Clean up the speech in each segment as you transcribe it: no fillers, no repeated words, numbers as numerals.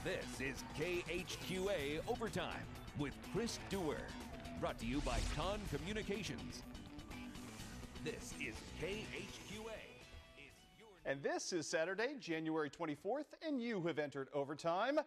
This is KHQA Overtime with Chris Dewar. Brought to you by Con Communications. This is KHQA. And this is Saturday, January 24th, and you have entered Overtime.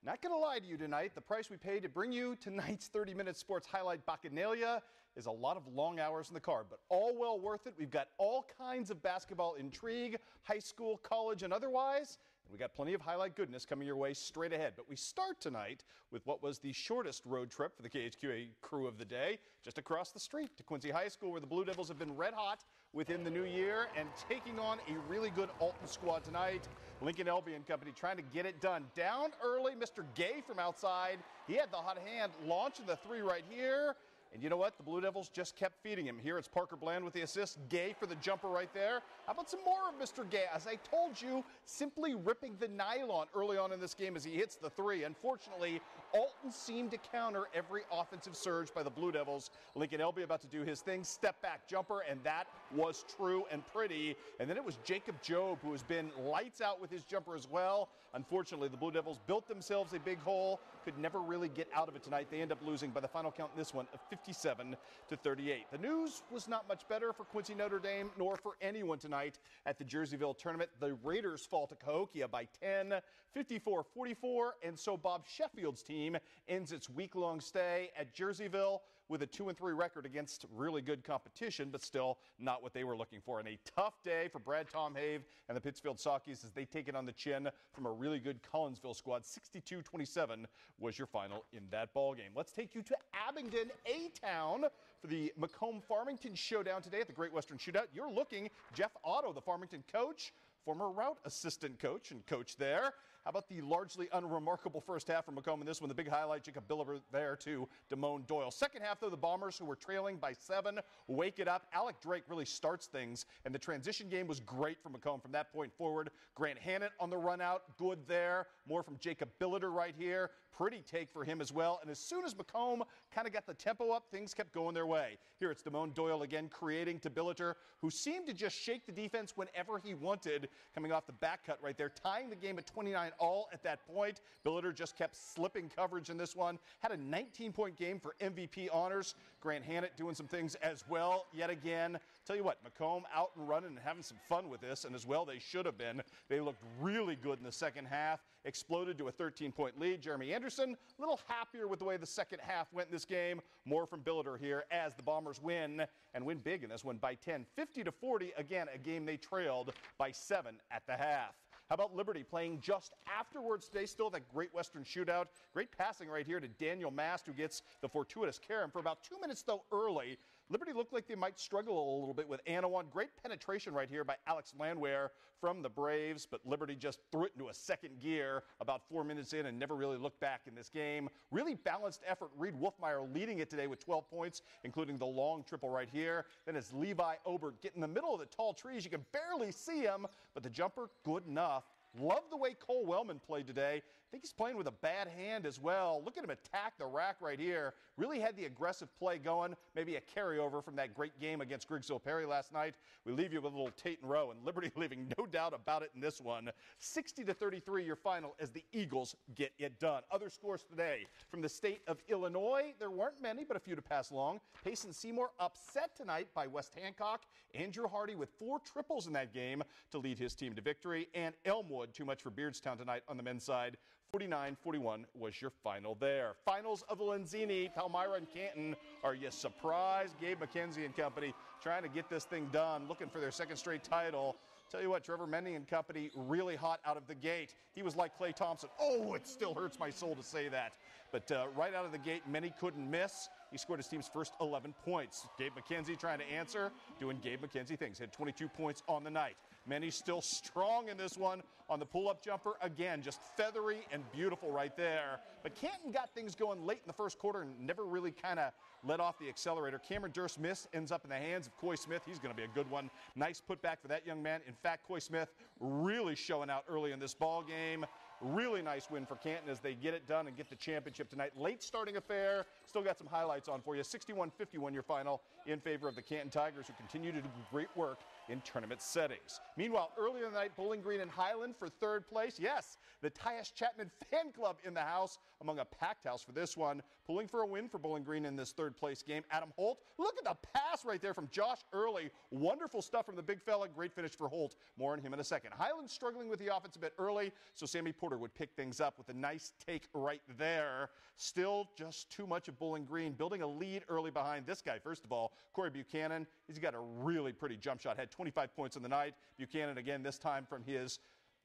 Not going to lie to you tonight, the price we paid to bring you tonight's 30-minute sports highlight bacchanalia is a lot of long hours in the car, but all well worth it. We've got all kinds of basketball intrigue, high school, college, and otherwise. And we got plenty of highlight goodness coming your way straight ahead. But we start tonight with what was the shortest road trip for the KHQA crew of the day, just across the street to Quincy High School, where the Blue Devils have been red hot within the new year and taking on a really good Alton squad tonight. Lincoln Elby and company trying to get it done. Down early, Mr. Gay from outside. He had the hot hand, launching the three right here. And you know what? The Blue Devils just kept feeding him. Here it's Parker Bland with the assist. Gay for the jumper right there. How about some more of Mr. Gay? As I told you, simply ripping the nylon early on in this game as he hits the three. Unfortunately, Alton seemed to counter every offensive surge by the Blue Devils. Lincoln Elby about to do his thing. Step back jumper, and that was true and pretty. And then it was Jacob Jobe, who has been lights out with his jumper as well. Unfortunately, the Blue Devils built themselves a big hole. Could never really get out of it tonight. They end up losing by the final count in this one of 57-38. The news was not much better for Quincy Notre Dame, nor for anyone tonight at the Jerseyville tournament. The Raiders fall to Cahokia by 10, 54-44, and so Bob Sheffield's team ends its week-long stay at Jerseyville with a 2-3 record against really good competition, but still not what they were looking for. And a tough day for Brad Tomhave and the Pittsfield Saukeys as they take it on the chin from a really good Collinsville squad. 62-27 was your final in that ball game. Let's take you to Abingdon, A-Town, for the Macomb-Farmington showdown today at the Great Western Shootout. You're looking, Jeff Otto, the Farmington coach, former route assistant coach and coach there. How about the largely unremarkable first half from Macomb in this one? The big highlight, Jacob Biller there to Damone Doyle. Second half, though, the Bombers, who were trailing by 7, wake it up. Alec Drake really starts things, and the transition game was great for Macomb from that point forward. Grant Hannett on the run out, good there. More from Jacob Billiter right here. Pretty take for him as well. And as soon as Macomb kind of got the tempo up, things kept going their way. Here it's Damone Doyle again, creating to Billiter, who seemed to just shake the defense whenever he wanted, coming off the back cut right there, tying the game at 29 all at that point. Billiter just kept slipping coverage in this one. Had a 19-point game for MVP honors. Grant Hannett doing some things as well yet again. Tell you what, Macomb out and running and having some fun with this, and as well they should have been. They looked really good in the second half. Exploded to a 13-point lead. Jeremy Anderson, a little happier with the way the second half went in this game. More from Billiter here as the Bombers win, and win big in this one by 10. 50-40, again, a game they trailed by 7 at the half. How about Liberty playing just afterwards today? Still that Great Western Shootout. Great passing right here to Daniel Mast, who gets the fortuitous carom for about 2 minutes, though, early. Liberty looked like they might struggle a little bit with Anawan. Great penetration right here by Alex Landwehr from the Braves, but Liberty just threw it into a second gear about 4 minutes in and never really looked back in this game. Really balanced effort. Reed Wolfmeyer leading it today with 12 points, including the long triple right here. Then it's Levi Obert get in the middle of the tall trees. You can barely see him, but the jumper, good enough. Love the way Cole Wellman played today. I think he's playing with a bad hand as well. Look at him attack the rack right here. Really had the aggressive play going. Maybe a carryover from that great game against Grigsville Perry last night. We leave you with a little Tate and Rowe, and Liberty leaving no doubt about it in this one. 60-33 your final as the Eagles get it done. Other scores today from the state of Illinois. There weren't many, but a few to pass along. Payson Seymour upset tonight by West Hancock. Andrew Hardy with 4 triples in that game to lead his team to victory. And Elmwood, too much for Beardstown tonight on the men's side. 49-41 was your final there. Finals of the Lenzini, Palmyra and Canton. Are you surprised? Gabe McKenzie and company trying to get this thing done, looking for their second straight title. Tell you what, Trevor Menning and company really hot out of the gate. He was like Klay Thompson. Oh, it still hurts my soul to say that. But right out of the gate, Menning couldn't miss. He scored his team's first 11 points. Gabe McKenzie trying to answer, doing Gabe McKenzie things. Had 22 points on the night. Menning still strong in this one on the pull-up jumper. Again, just feathery and beautiful right there. But Canton got things going late in the first quarter and never really kind of let off the accelerator. Cameron Durst miss ends up in the hands of Coy Smith. He's going to be a good one. Nice putback for that young man. In fact, Coy Smith really showing out early in this ball game. Really nice win for Canton as they get it done and get the championship tonight. Late starting affair. Still got some highlights on for you. 61-51 your final in favor of the Canton Tigers, who continue to do great work in tournament settings. Meanwhile, earlier in the night, Bowling Green and Highland for third place. Yes, the Tyus Chapman fan club in the house among a packed house for this one. Pulling for a win for Bowling Green in this third place game. Adam Holt, look at the pass right there from Josh Early. Wonderful stuff from the big fella. Great finish for Holt. More on him in a second. Highland struggling with the offense a bit early, so Sammy Porter would pick things up with a nice take right there. Still just too much of Bowling Green building a lead early behind this guy. First of all, Corey Buchanan, he's got a really pretty jump shot. Had 25 points in the night. Buchanan again this time from his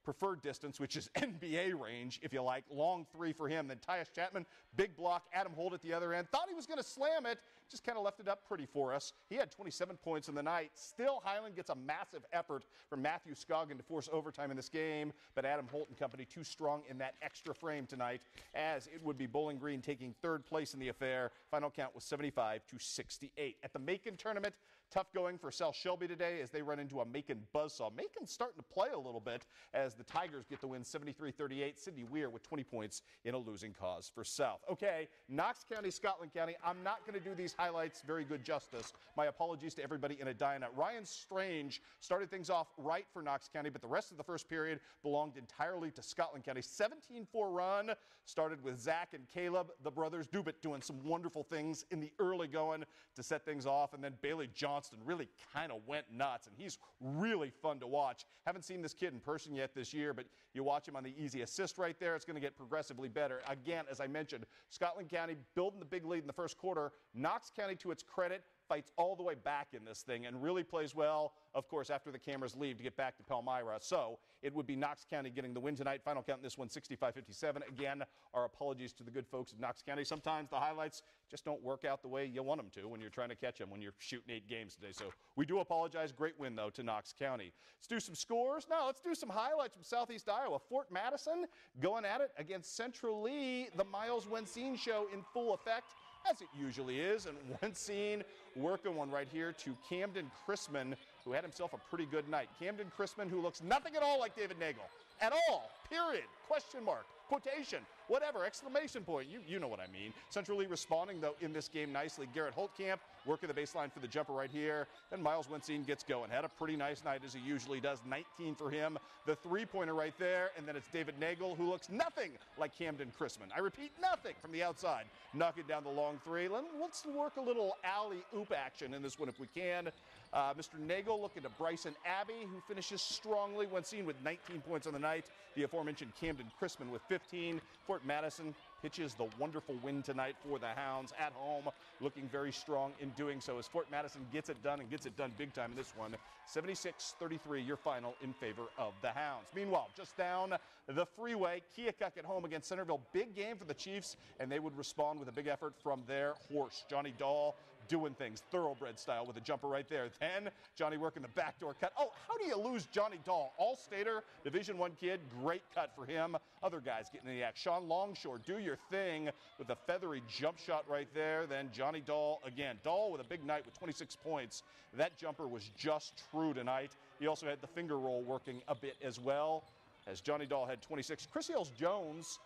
preferred distance, which is NBA range, if you like. Long three for him. Then Tyus Chapman, big block. Adam Holt at the other end. Thought he was going to slam it. Just kind of left it up pretty for us. He had 27 points in the night. Still, Highland gets a massive effort from Matthew Scoggin to force overtime in this game. But Adam Holt and company too strong in that extra frame tonight, as it would be Bowling Green taking third place in the affair. Final count was 75-68. At the Macon tournament, tough going for South Shelby today as they run into a Macon buzzsaw. Macon's starting to play a little bit as the Tigers get the win 73-38. Sidney Weir with 20 points in a losing cause for South. Okay, Knox County, Scotland County. I'm not going to do these highlights very good justice. My apologies to everybody in Edina. Ryan Strange started things off right for Knox County, but the rest of the first period belonged entirely to Scotland County. 17-4 run started with Zach and Caleb, the brothers Dubit, doing some wonderful things in the early going to set things off, and then Bailey Johnston really kind of went nuts, and he's really fun to watch. Haven't seen this kid in person yet this year, but you watch him on the easy assist right there. It's going to get progressively better. Again, as I mentioned, Scotland County building the big lead in the first quarter. Knox County, to its credit, fights all the way back in this thing and really plays well, of course, after the cameras leave to get back to Palmyra. So it would be Knox County getting the win tonight. Final count in this one, 65-57. Again, our apologies to the good folks of Knox County. Sometimes the highlights just don't work out the way you want them to when you're trying to catch them when you're shooting 8 games today. So we do apologize. Great win, though, to Knox County. Let's do some scores. Now let's do some highlights from Southeast Iowa. Fort Madison going at it against Central Lee. The Miles Wenseen show in full effect, as it usually is, and Wenseen working one right here to Camden Chrisman, who had himself a pretty good night. Camden Chrisman, who looks nothing at all like David Nagel. At all, period, question mark, quotation, whatever, exclamation point, you know what I mean. Central Lee responding, though, in this game nicely. Garrett Holtkamp working the baseline for the jumper right here. Then Miles Wenseen gets going. Had a pretty nice night, as he usually does. 19 for him. The three-pointer right there, and then it's David Nagel, who looks nothing like Camden Chrisman. I repeat, nothing from the outside. Knocking down the long three. Let's work a little alley-oop action in this one if we can. Mr. Nagel looking to Bryson Abbey, who finishes strongly when seen with 19 points on the night. The aforementioned Camden Chrisman with 15. Fort Madison pitches the wonderful win tonight for the Hounds at home, looking very strong in doing so as Fort Madison gets it done and gets it done big time in this one. 76-33, your final in favor of the Hounds. Meanwhile, just down the freeway, Keokuk at home against Centerville. Big game for the Chiefs, and they would respond with a big effort from their horse, Johnny Dahl, doing things thoroughbred style with a jumper right there. Then Johnny working the backdoor cut. Oh, how do you lose Johnny Dahl? All-stater, Division I kid, great cut for him. Other guys getting in the act. Sean Longshore, do your thing with a feathery jump shot right there. Then Johnny Dahl again. Dahl with a big night with 26 points. That jumper was just true tonight. He also had the finger roll working a bit as well, as Johnny Dahl had 26. Chris Ailes-Jones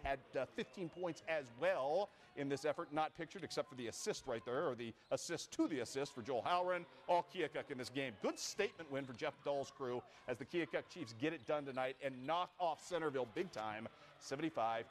had 15 points as well in this effort, not pictured except for the assist right there, or the assist to the assist for Joel Halloran. All Keokuk in this game. Good statement win for Jeff Dahl's crew as the Keokuk Chiefs get it done tonight and knock off Centerville big time. 75-53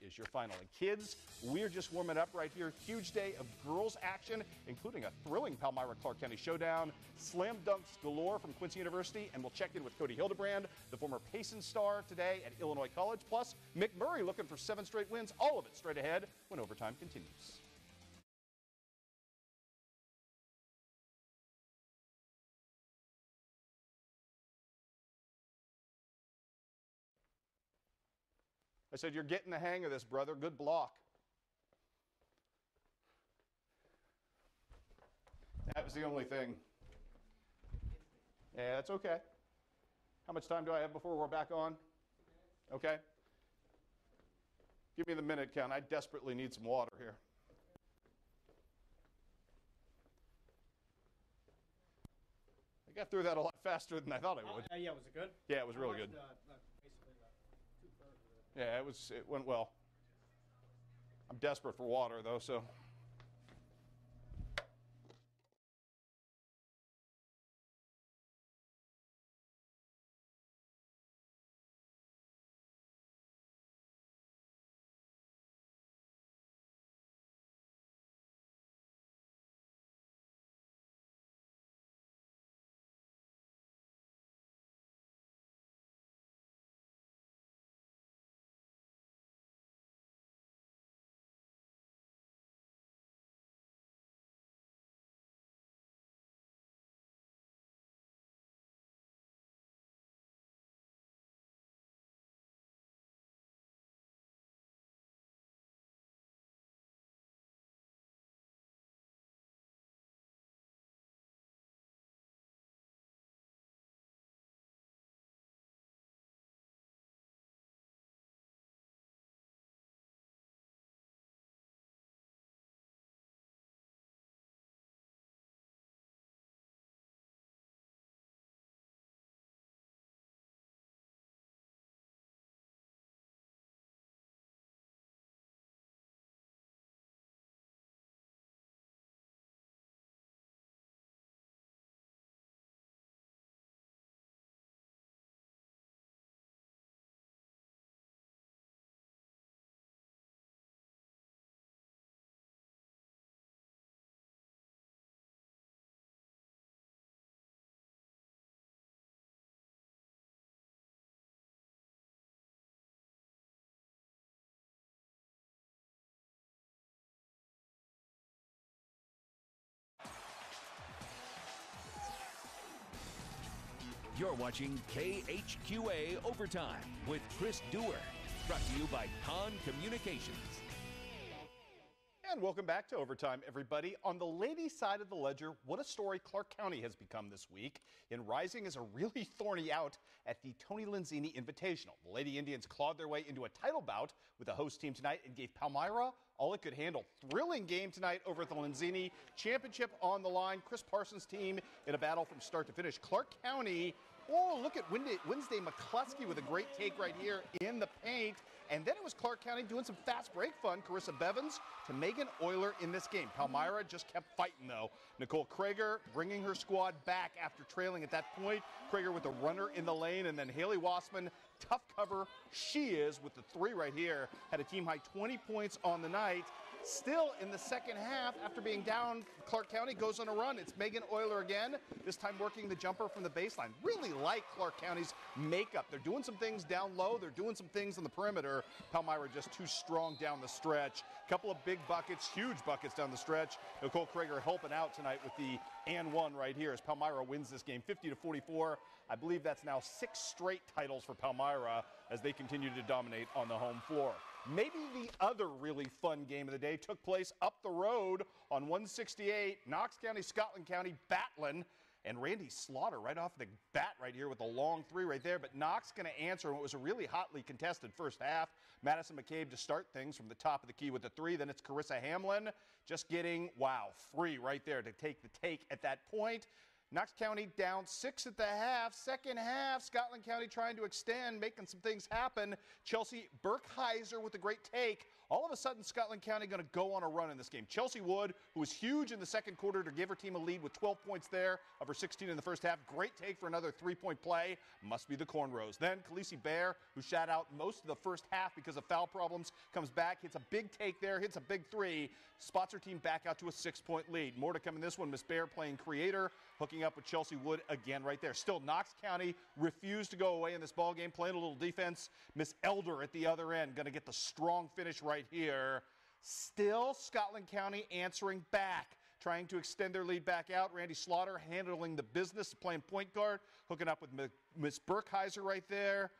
is your final. And kids, we're just warming up right here. Huge day of girls action, including a thrilling Palmyra-Clark County showdown. Slam dunks galore from Quincy University, and we'll check in with Cody Hildebrand, the former Payson star today at Illinois College. Plus, McMurray looking for 7 straight wins. All of it straight ahead when overtime continues. I said, you're getting the hang of this, brother. Good block. That was the only thing. Yeah, that's okay. How much time do I have before we're back on? Okay. Give me the minute count. I desperately need some water here. I got through that a lot faster than I thought I would. Yeah, was it good? Yeah, it was really good. Basically, 2/3 of it. Yeah, it went well. I'm desperate for water, though, so. You're watching KHQA Overtime with Chris Dewar. Brought to you by Con Communications. And welcome back to Overtime, everybody. On the ladies' side of the ledger, what a story Clark County has become this week in rising as a really thorny out at the Tony Lenzini Invitational. The Lady Indians clawed their way into a title bout with the host team tonight and gave Palmyra all it could handle. Thrilling game tonight over at the Lenzini. Championship on the line. Chris Parsons' team in a battle from start to finish. Clark County, oh, look at Wednesday McCluskey with a great take right here in the paint. And then it was Clark County doing some fast break fun. Carissa Bevins to Megan Euler in this game. Palmyra just kept fighting, though. Nicole Krager bringing her squad back after trailing at that point. Krager with a runner in the lane, and then Haley Wassman, tough cover. She is with the three right here. Had a team-high 20 points on the night. Still in the second half, after being down, Clark County goes on a run. It's Megan Euler again, this time working the jumper from the baseline. Really like Clark County's makeup. They're doing some things down low. They're doing some things on the perimeter. Palmyra just too strong down the stretch. Couple of big buckets, huge buckets down the stretch. Nicole Krager helping out tonight with the and one right here as Palmyra wins this game 50-44. I believe that's now 6 straight titles for Palmyra as they continue to dominate on the home floor. Maybe the other really fun game of the day took place up the road on 168, Knox County, Scotland County battling, and Randy Slaughter right off the bat right here with a long three right there, but Knox going to answer what was a really hotly contested first half. Madison McCabe to start things from the top of the key with the three, then it's Carissa Hamlin just getting, wow, 3 right there to take the take at that point. Knox County down 6 at the half. Second half, Scotland County trying to extend, making some things happen. Chelsea Burkheiser with a great take. All of a sudden, Scotland County going to go on a run in this game. Chelsea Wood, who was huge in the second quarter to give her team a lead with 12 points there of her 16 in the first half. Great take for another 3-point play. Must be the Cornrows. Then Khaleesi Bear, who sat out most of the first half because of foul problems, comes back, hits a big take there, hits a big 3, spots her team back out to a 6-point lead. More to come in this one. Miss Bear playing creator, hooking up with Chelsea Wood again right there. Still, Knox County refused to go away in this ball game, playing a little defense. Miss Elder at the other end, going to get the strong finish right here. Still, Scotland County answering back, trying to extend their lead back out. Randy Slaughter handling the business, playing point guard, hooking up with Miss Burkheiser right there.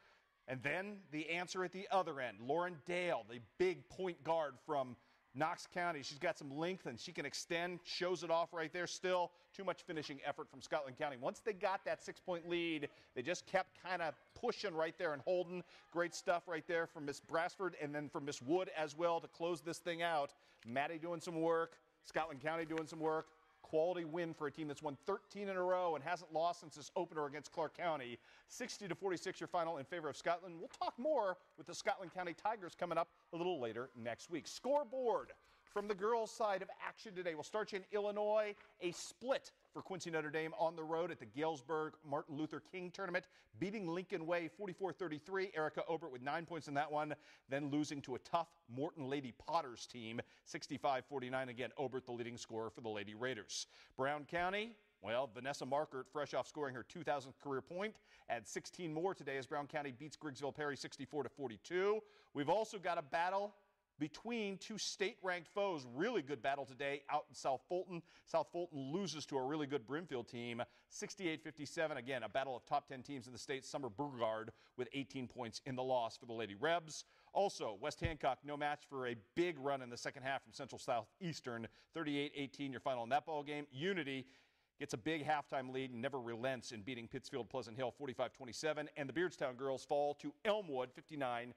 And then the answer at the other end, Lauren Dale, the big point guard from Knox County. She's got some length and she can extend, shows it off right there. Still, too much finishing effort from Scotland County. Once they got that 6-point lead, they just kept kind of pushing right there and holding. Great stuff right there from Miss Brasford and then from Miss Wood as well to close this thing out. Maddie doing some work, Scotland County doing some work. Quality win for a team that's won 13 in a row and hasn't lost since this opener against Clark County. 60-46 your final in favor of Scotland. We'll talk more with the Scotland County Tigers coming up a little later next week. Scoreboard from the girls' side of action today. We'll start you in Illinois. A split for Quincy Notre Dame on the road at the Galesburg Martin Luther King Tournament, beating Lincoln Way 44-33. Erica Obert with 9 points in that one, then losing to a tough Morton Lady Potters team, 65-49. Again, Obert the leading scorer for the Lady Raiders. Brown County, well, Vanessa Markert, fresh off scoring her 2,000th career point, adds 16 more today as Brown County beats Griggsville Perry 64-42. We've also got a battle between 2 state-ranked foes. Really good battle today out in South Fulton. South Fulton loses to a really good Brimfield team, 68-57. Again, a battle of top 10 teams in the state. Summer Burgard with 18 points in the loss for the Lady Rebs. Also, West Hancock, no match for a big run in the second half from Central Southeastern, 38-18, your final in that ball game. Unity gets a big halftime lead and never relents in beating Pittsfield Pleasant Hill 45-27. And the Beardstown girls fall to Elmwood 59-33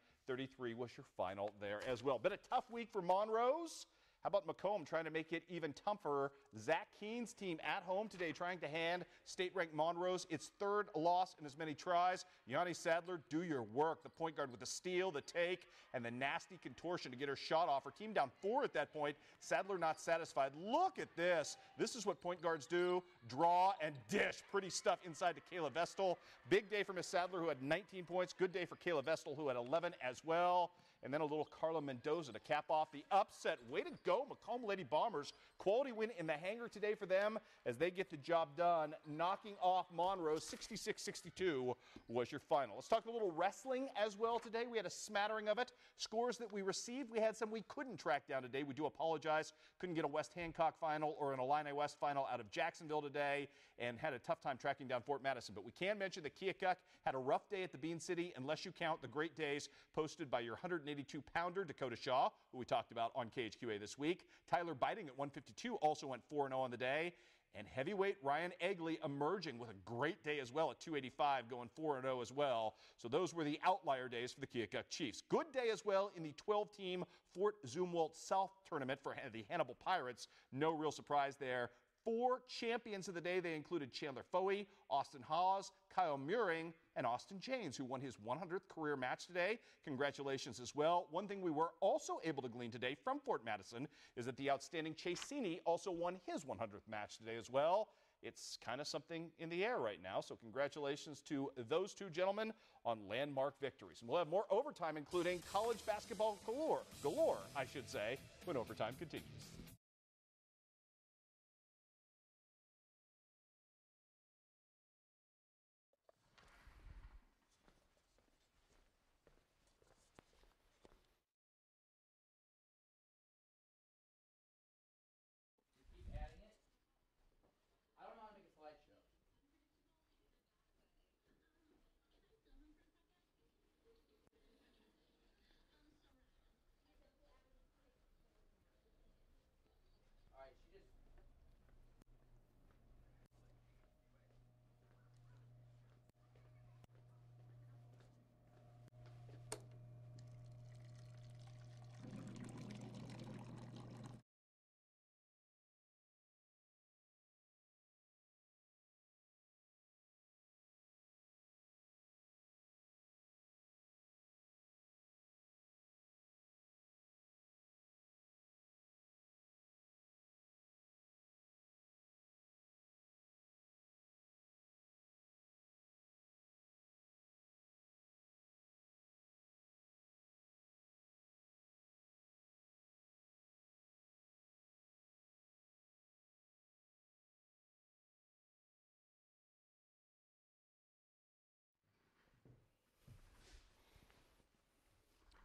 was your final there as well. Been a tough week for Monrose. How about Macomb trying to make it even tougher? Zach Keene's team at home today trying to hand state-ranked Monrose its 3rd loss in as many tries. Yanni Sadler, do your work. The point guard with the steal, the take, and the nasty contortion to get her shot off. Her team down 4 at that point. Sadler not satisfied. Look at this. This is what point guards do. Draw and dish. Pretty stuff inside to Kayla Vestal. Big day for Miss Sadler, who had 19 points. Good day for Kayla Vestal, who had 11 as well. and then a little Carla Mendoza to cap off the upset. Way to go, Macomb Lady Bombers. Quality win in the hangar today for them as they get the job done, knocking off Monroe. 66-62 was your final. Let's talk a little wrestling as well today. We had a smattering of it. Scores that we received, we had some we couldn't track down today. We do apologize. Couldn't get a West Hancock final or an Illini West final out of Jacksonville today, and had a tough time tracking down Fort Madison. But we can mention that KHQA had a rough day at the Bean City, unless you count the great days posted by your 182-pounder Dakota Shaw, who we talked about on KHQA this week. Tyler Biting at 152 also went 4-0 on the day. And heavyweight Ryan Egley emerging with a great day as well at 285, going 4-0 as well. So those were the outlier days for the KHQA Chiefs. Good day as well in the 12-team Fort Zumwalt South tournament for the Hannibal Pirates. No real surprise there. 4 champions of the day. They included Chandler Foey, Austin Hawes, Kyle Muring, and Austin James, who won his 100th career match today. Congratulations as well. One thing we were also able to glean today from Fort Madison is that the outstanding Chase Sini also won his 100th match today as well. It's kind of something in the air right now, so congratulations to those two gentlemen on landmark victories. And we'll have more overtime, including college basketball galore, I should say, when overtime continues.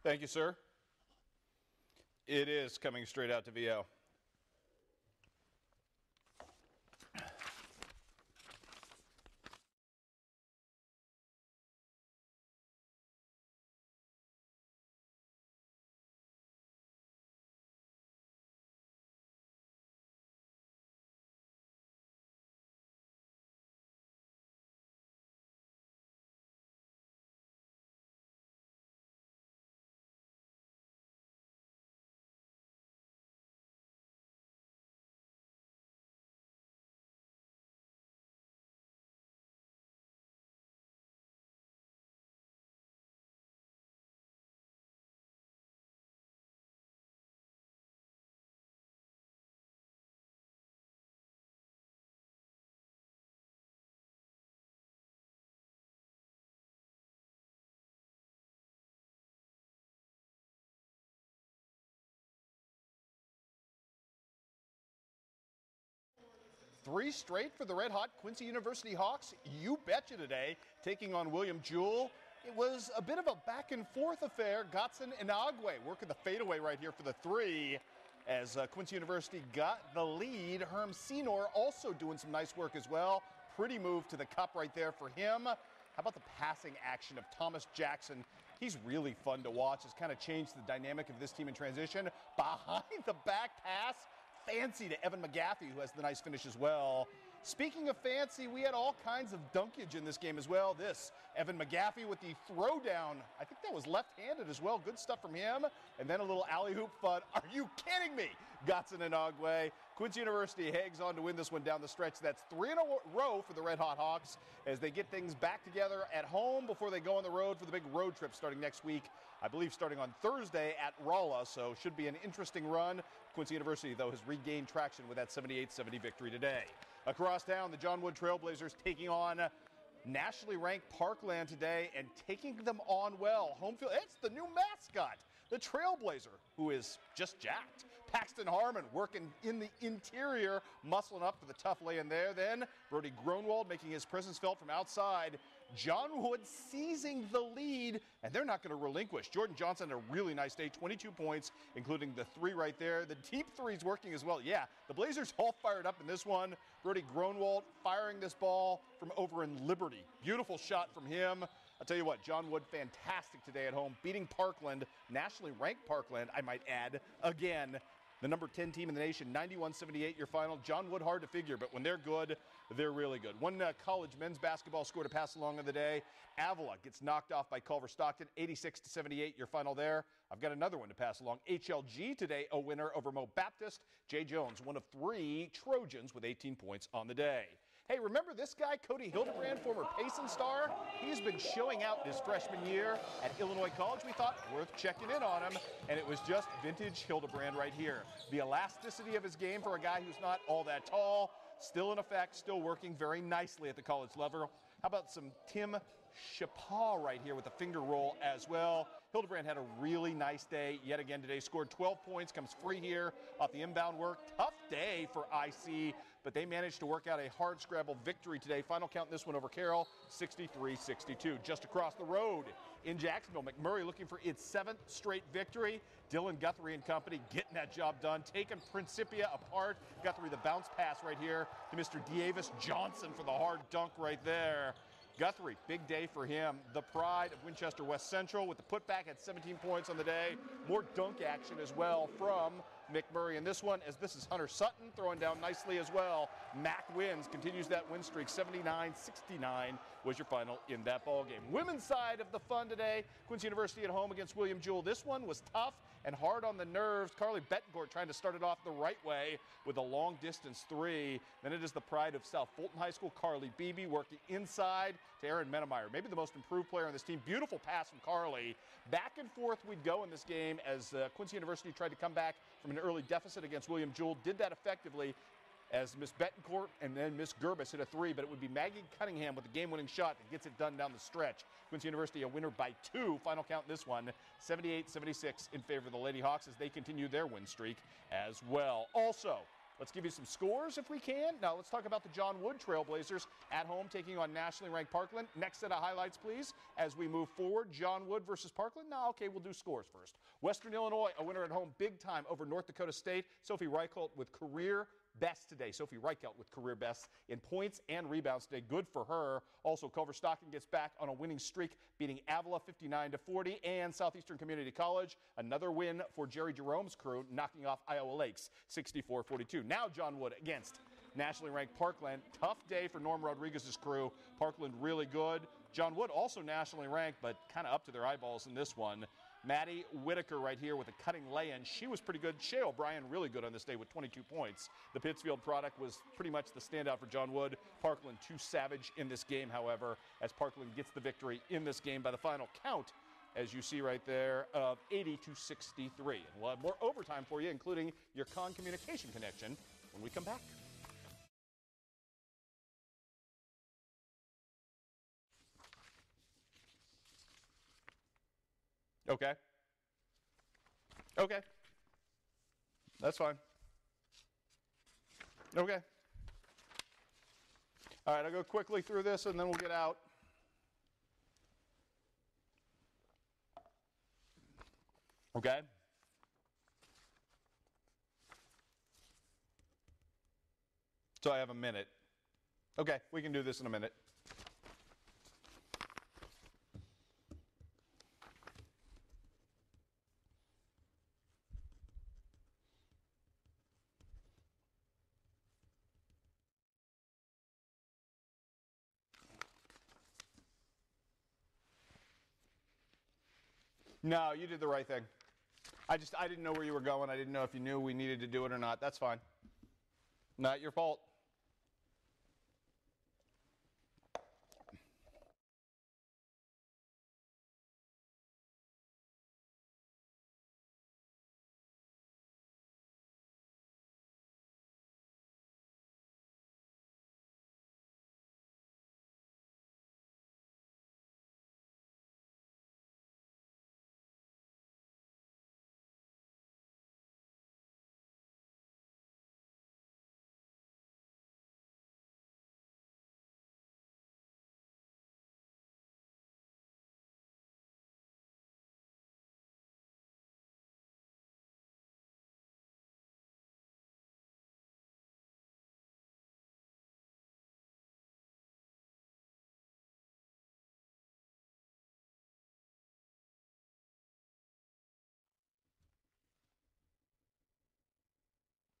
Thank you, sir. It is coming straight out to VO. Three straight for the red-hot Quincy University Hawks. You betcha today, taking on William Jewell. It was a bit of a back-and-forth affair. Gotson Inagwe working the fadeaway right here for the 3 as Quincy University got the lead. Herm Senor also doing some nice work as well. Pretty move to the cup right there for him. How about the passing action of Thomas Jackson? He's really fun to watch. It's kind of changed the dynamic of this team in transition. Behind the back pass. Fancy to Evan McGaffey, who has the nice finish as well. Speaking of fancy, we had all kinds of dunkage in this game as well. This, Evan McGaffey with the throwdown. I think that was left-handed as well. Good stuff from him. And then a little alley-hoop fun. Are you kidding me? Gotson Inagwe. Quincy University hangs on to win this one down the stretch. That's 3 in a row for the Red Hot Hawks as they get things back together at home before they go on the road for the big road trip starting next week. I believe starting on Thursday at Rolla, so should be an interesting run. Quincy University, though, has regained traction with that 78-70 victory today. Across town, the John Wood Trailblazers taking on nationally ranked Parkland today and taking them on well. Home field, it's the new mascot. the Trailblazer, who is just jacked. Paxton Harmon working in the interior, muscling up for the tough lay-in there. Then Brody Gronwald making his presence felt from outside. John Wood seizing the lead, and they're not going to relinquish. Jordan Johnson had a really nice day, 22 points, including the three right there. The deep three's working as well. Yeah, the Blazers all fired up in this one. Brody Gronwald firing this ball from over in Liberty. Beautiful shot from him. I'll tell you what, John Wood, fantastic today at home, beating Parkland, nationally ranked Parkland, I might add, again. The number 10 team in the nation, 91-78 your final. John Wood, hard to figure, but when they're good, they're really good. One college men's basketball score to pass along of the day. Avila gets knocked off by Culver Stockton, 86-78 your final there. I've got another one to pass along. HLG today, a winner over Mo Baptist. Jay Jones, one of three Trojans with 18 points on the day. Hey, remember this guy, Cody Hildebrand, former Payson star? He's been showing out his freshman year at Illinois College. We thought worth checking in on him, and it was just vintage Hildebrand right here. The elasticity of his game for a guy who's not all that tall, still in effect, still working very nicely at the college level. How about some Tim Chappell right here with the finger roll as well. Hildebrand had a really nice day yet again today. Scored 12 points, comes free here off the inbound work. Tough day for IC, but they managed to work out a hard scrabble victory today. Final count in this one over Carroll, 63-62. Just across the road in Jacksonville, McMurray looking for its 7th straight victory. Dylan Guthrie and company getting that job done, taking Principia apart. Guthrie the bounce pass right here to Mr. Davis Johnson for the hard dunk right there. Guthrie, big day for him. The pride of Winchester West Central with the putback at 17 points on the day. More dunk action as well from McMurray in this one, as this is Hunter Sutton throwing down nicely as well. Mac wins, continues that win streak. 79-69 was your final in that ball game. Women's side of the fun today, Quincy University at home against William Jewell. This one was tough and hard on the nerves. Carly Bettencourt trying to start it off the right way with a long distance three. Then it is the pride of South Fulton High School, Carly Beebe, working inside to Aaron Menemeyer, maybe the most improved player on this team. Beautiful pass from Carly. Back and forth we'd go in this game as Quincy University tried to come back from an early deficit against William Jewell. Did that effectively as Miss Bettencourt and then Miss Gerbis hit a three, but it would be Maggie Cunningham with the game-winning shot that gets it done down the stretch. Quincy University a winner by 2. Final count in this one, 78-76 in favor of the Lady Hawks as they continue their win streak as well. Also, let's give you some scores if we can. Now let's talk about the John Wood Trailblazers at home taking on nationally ranked Parkland. Next set of highlights, please, as we move forward. John Wood versus Parkland. Now, okay, we'll do scores first. Western Illinois, a winner at home big time over North Dakota State. Sophie Reichelt with career best today. Sophie Reichelt with career best in points and rebounds today. Good for her. Also, Culver Stockton gets back on a winning streak, beating Avila 59-40, and Southeastern Community College, another win for Jerry Jerome's crew, knocking off Iowa Lakes 64-42. Now John Wood against nationally ranked Parkland. Tough day for Norm Rodriguez's crew. Parkland really good. John Wood also nationally ranked, but kind of up to their eyeballs in this one. Maddie Whitaker right here with a cutting lay-in. She was pretty good. Shea O'Brien really good on this day with 22 points. The Pittsfield product was pretty much the standout for John Wood. Parkland too savage in this game, however, as Parkland gets the victory in this game by the final count, as you see right there, of 80-63. And we'll have more overtime for you, including your Con Communication Connection, when we come back. Okay. Okay. That's fine. Okay. All right, I'll go quickly through this and then we'll get out. Okay. So I have a minute. Okay, we can do this in a minute. No, you did the right thing. I didn't know where you were going. I didn't know if you knew we needed to do it or not. That's fine. Not your fault.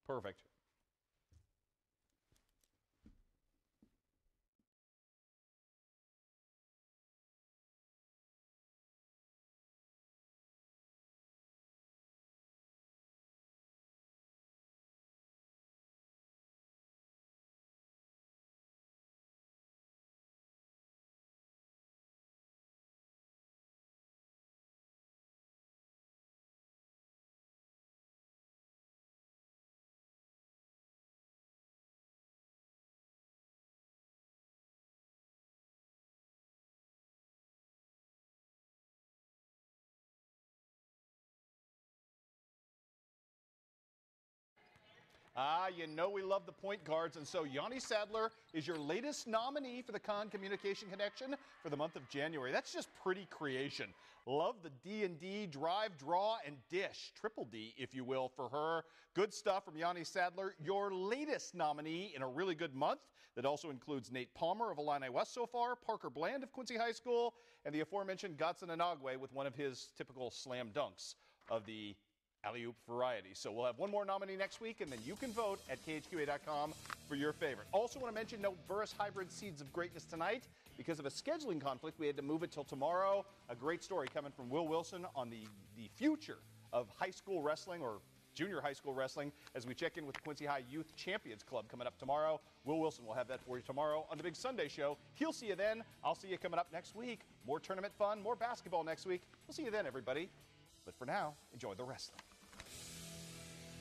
Perfect. You know we love the point guards, and so Yanni Sadler is your latest nominee for the Con Communication Connection for the month of January. That's just pretty creation. Love the D&D, drive, draw, and dish. Triple D, if you will, for her. Good stuff from Yanni Sadler, your latest nominee in a really good month. That also includes Nate Palmer of Illini West so far, Parker Bland of Quincy High School, and the aforementioned Godson Inagwe with one of his typical slam dunks of the alley-oop variety. So we'll have one more nominee next week, and then you can vote at KHQA.com for your favorite. Also want to mention no Burris Hybrid Seeds of Greatness tonight. Because of a scheduling conflict, we had to move it till tomorrow. A great story coming from Will Wilson on the future of high school wrestling, or junior high school wrestling, as we check in with the Quincy High Youth Champions Club coming up tomorrow. Will Wilson will have that for you tomorrow on the Big Sunday Show. He'll see you then. I'll see you coming up next week. More tournament fun, more basketball next week. We'll see you then, everybody. But for now, enjoy the wrestling.